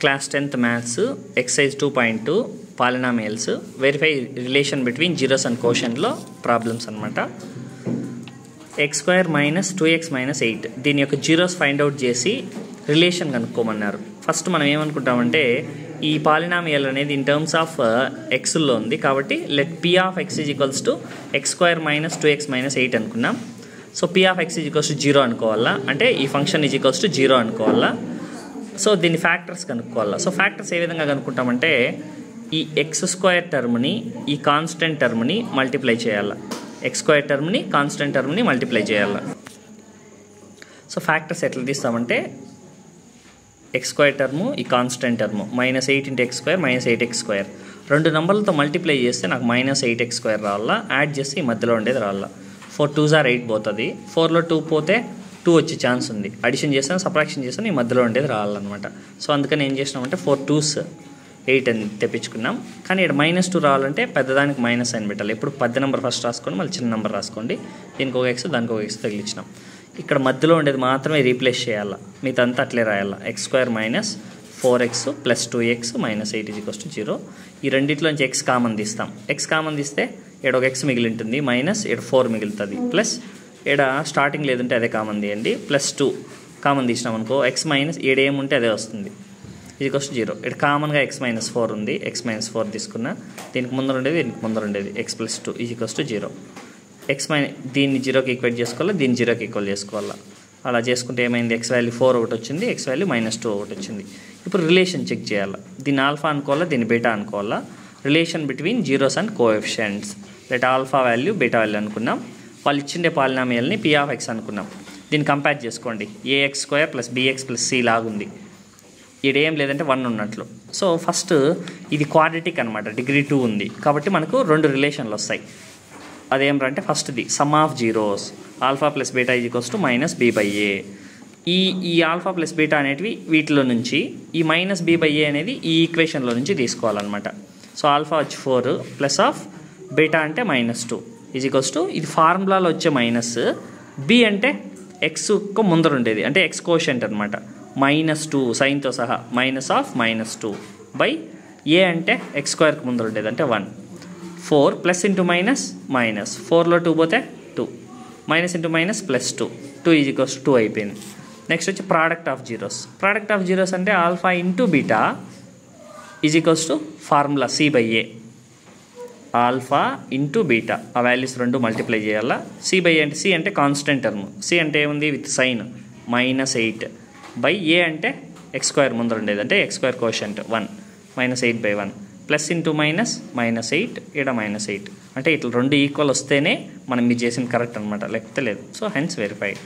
Class 10th maths exercise 2.2 polynomials verify relation between zeros and కోషన్లో problems అనమాట. x² - 2x - 8 దీని యొక్క zeros find out చేసి relation కనుక్కోమన్నారు. ఫస్ట్ మనం ఏమనుకుంటామంటే ఈ పాలినామియల్ అనేది ఇన్ టర్మ్స్ ఆఫ్ ఎక్స్లో ఉంది కాబట్టి let p of x is equals to x² - 2x - 8 అనుకున్నాం. So p of x is equals to 0 అనుకోవాలా, అంటే ఈ ఫంక్షన్ ఈజ్ ఈక్వల్స్ టు 0 అనుకోవాలా. సో దీని ఫ్యాక్టర్స్ కనుక్కోవాలా. సో ఫ్యాక్టర్స్ ఏ విధంగా కనుక్కుంటామంటే ఈ x² టర్మ్ని ఈ కాన్స్టెంట్ టర్మ్ని మల్టిప్లై చేయాలి. x² టర్మ్ని కాన్స్టెంట్ టర్మ్ని మల్టిప్లై చేయాలి. సో ఫ్యాక్టర్స్ ఎట్లా తీస్తామంటే x² టర్ము ఈ కాన్స్టెంట్ టర్ము -8 × x² -8x², రెండు నంబర్లతో మల్టిప్లై చేస్తే నాకు -8x² రావాలా, యాడ్ చేసి ఈ మధ్యలో ఉండేది రావాలా. 4 2s are 8 పోతుంది, 4లో 2 పోతే 2 వచ్చే ఛాన్స్ ఉంది, అడిషన్ చేస్తాను సబ్ట్రాక్షన్ చేస్తాను ఈ మధ్యలో ఉండేది రావాలన్నమాట. సో అందుకని ఏం చేసినామంటే 4 2s 8 అని తెప్పించుకున్నాం. కానీ ఇక్కడ -2 రావాలంటే పెద్దదానికి మైనస్ అని పెట్టాలి. ఇప్పుడు పెద్ద నెంబర్ ఫస్ట్ రాసుకోండి, మళ్ళీ చిన్న నెంబర్ రాసుకోండి. దీనికి ఒక ఎక్స్ దానికి ఒక ఎక్స్ తగిలించినాం. ఇక్కడ మధ్యలో ఉండేది మాత్రమే రీప్లేస్ చేయాలా, మిగతా అట్లే రాయాలా. x² - 4x + 2x - 8 = 0. ఈ రెండింటిలోంచి x కామన్ తీస్తాం. x కామన్ తీస్తే ఇక్కడ ఒక x మిగిలి ఉంటుంది, మైనస్ ఇక్కడ 4 మిగులుతుంది, ప్లస్ ఇక్కడ స్టార్టింగ్ లేదంటే అదే కామన్ తీయండి, +2 కామన్ తీసినాం అనుకో x మైనస్ ఇక్కడ ఏముంటే అదే వస్తుంది, = 0. ఇక్కడ కామన్గా x - 4 ఉంది, x - 4 తీసుకున్నా, దీనికి ముందర ఉండేది దీనికి ముందర ఉండేది x + 2 = 0. దీన్ని 0కి ఈక్వేట్ చేసుకోవాలా, దీన్ని 0కి ఈక్వల్ చేసుకోవాలా. అలా చేసుకుంటే ఏమైంది, x వాల్యూ 4 ఒకటి వచ్చింది, x వాల్యూ -2 ఒకటి వచ్చింది. ఇప్పుడు రిలేషన్ చెక్ చేయాలా, దీన్ని ఆల్ఫా అనుకోవాలా, దీన్ని బీటా అనుకోవాలా. Relation between zeros and coefficients, let alpha value beta value అనుకున్నాం. వాళ్ళు ఇచ్చిండే పాలినామియల్ని p ఆఫ్ x అనుకున్నాం. దీన్ని కంపేర్ చేసుకోండి, ax² + bx + c లాగుంది, ఇక్కడ ఏం లేదంటే 1 ఉన్నట్లు. సో ఫస్ట్ ఇది క్వాడ్రటిక్ అనమాట, డిగ్రీ 2 ఉంది కాబట్టి మనకు 2 రిలేషన్లు వస్తాయి. అదేమంటే ఫస్ట్ది some of zeros alpha + beta = -b/a. ఈ ఆల్ఫా + బీటా అనేటివి వీటిలో నుంచి, ఈ -b/a అనేది ఈ ఈక్వేషన్లో నుంచి తీసుకోవాలన్నమాట. సో ఆల్ఫా వచ్చి 4 ప్లస్ ఆఫ్ బీటా అంటే -2 = ఇది ఫార్ములాలో వచ్చే మైనస్, b అంటే ఎక్స్కు ముందర ఉండేది అంటే ఎక్స్ కోషెంట్ అనమాట, -2 సైన్తో సహా -2/a అంటే x² ముందర ఉండేది అంటే 1. 4 ప్లస్ ఇంటూ మైనస్ మైనస్, 4లో 2 పోతే 2, మైనస్ ఇంటూ మైనస్ +2, 2 = 2 అయిపోయింది. నెక్స్ట్ వచ్చి product of zeros. Product of zeros అంటే alpha into beta = formula c/a. Alpha into beta ఆ వాల్యూస్ రెండు మల్టిప్లై చేయాలా. c/a అంటే c అంటే కాన్స్టెంట్ టర్మ్, c అంటే ఏముంది విత్ సైన్ -8/a అంటే x² ముందర ఉండేది అంటే x² quotient 1 -8/1 plus into minus -8 ఇక్కడ -8 అంటే ఇట్లా 2 ఈక్వల్ వస్తేనే మనం ఇది చేసిన కరెక్ట్ అనమాట, లేకపోతే లేదు. So hence verified.